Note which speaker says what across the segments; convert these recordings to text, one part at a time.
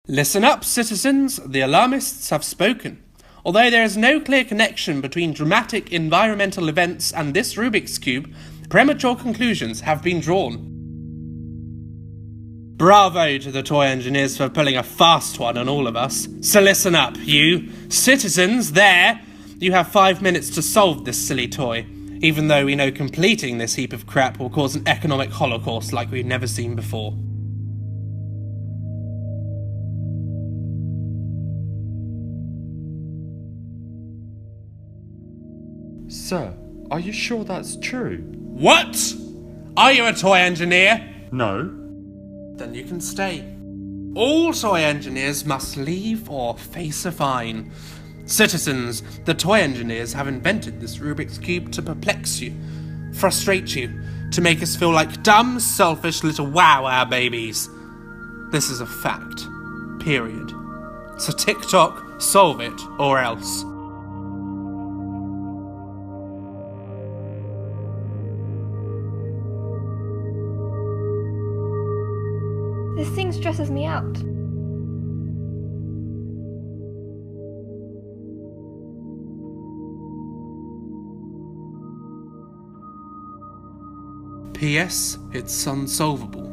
Speaker 1: Listen up, citizens, the alarmists have spoken. Although there is no clear connection between dramatic environmental events and this Rubik's Cube, premature conclusions have been drawn. Bravo to the toy engineers for pulling a fast one on all of us. So listen up, you citizens there. You have 5 minutes to solve this silly toy, even though we know completing this heap of crap will cause an economic holocaust like we've never seen before.
Speaker 2: Sir, are you sure that's true?
Speaker 1: What? Are you a toy engineer?
Speaker 2: No.
Speaker 1: Then you can stay. All toy engineers must leave or face a fine. Citizens, the toy engineers have invented this Rubik's Cube to perplex you, frustrate you, to make us feel like dumb, selfish little wow-wow babies. This is a fact. Period. So TikTok, solve it, or else.
Speaker 3: This thing stresses me out.
Speaker 1: P.S. It's unsolvable.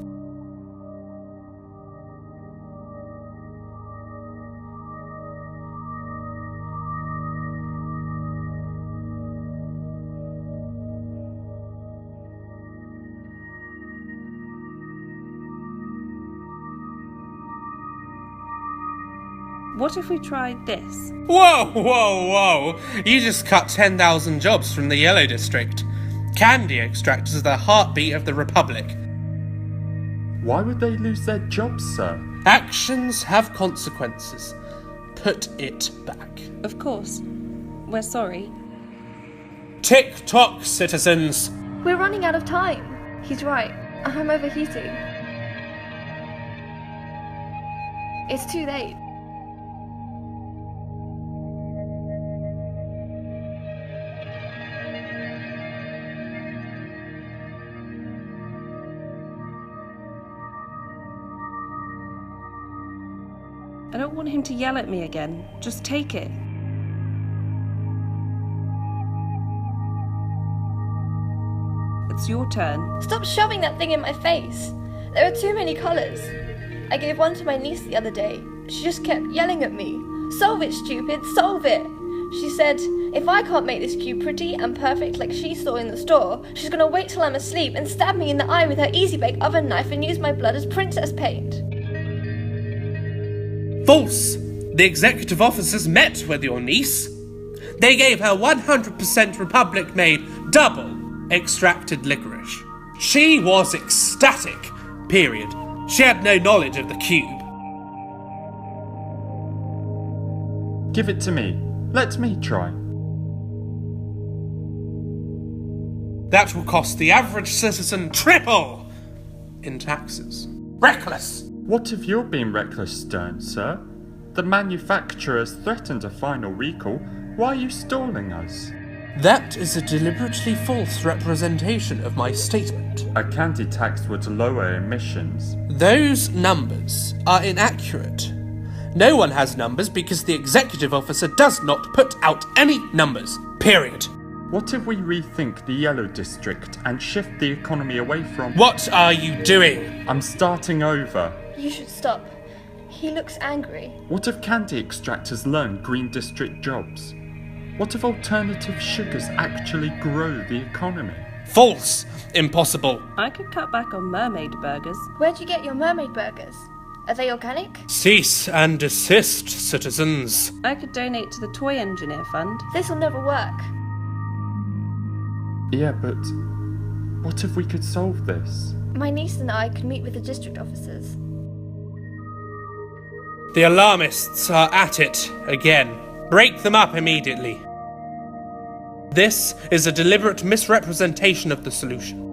Speaker 4: What if we tried this?
Speaker 1: Whoa, whoa, whoa! You just cut 10,000 jobs from the Yellow District. Candy extractors are the heartbeat of the Republic.
Speaker 2: Why would they lose their jobs, sir?
Speaker 1: Actions have consequences. Put it back.
Speaker 4: Of course. We're sorry.
Speaker 1: Tick-tock, citizens!
Speaker 3: We're running out of time. He's right. I'm overheating. It's too late.
Speaker 4: I don't want him to yell at me again. Just take it. It's your turn.
Speaker 3: Stop shoving that thing in my face. There are too many colours. I gave one to my niece the other day. She just kept yelling at me. Solve it, stupid, solve it. She said, if I can't make this cube pretty and perfect like she saw in the store, she's gonna wait till I'm asleep and stab me in the eye with her Easy Bake oven knife and use my blood as princess paint.
Speaker 1: False! The executive officers met with your niece. They gave her 100% Republic-made double extracted licorice. She was ecstatic, period. She had no knowledge of the cube.
Speaker 2: Give it to me. Let me try.
Speaker 1: That will cost the average citizen triple in taxes. Reckless!
Speaker 2: What if you're being reckless, Stern, sir? The manufacturers threatened a final recall. Why are you stalling us?
Speaker 1: That is a deliberately false representation of my statement.
Speaker 2: A candy tax would lower emissions.
Speaker 1: Those numbers are inaccurate. No one has numbers because the executive officer does not put out any numbers. Period.
Speaker 2: What if we rethink the Yellow District and shift the economy away from...
Speaker 1: What are you doing?
Speaker 2: I'm starting over.
Speaker 3: You should stop. He looks angry.
Speaker 2: What if candy extractors learn Green District jobs? What if alternative sugars actually grow the economy?
Speaker 1: False. Impossible.
Speaker 4: I could cut back on mermaid burgers.
Speaker 3: Where'd you get your mermaid burgers? Are they organic?
Speaker 1: Cease and desist, citizens.
Speaker 4: I could donate to the Toy Engineer Fund.
Speaker 3: This'll never work.
Speaker 2: Yeah, but what if we could solve this?
Speaker 3: My niece and I could meet with the district officers.
Speaker 1: The alarmists are at it again. Break them up immediately. This is a deliberate misrepresentation of the solution.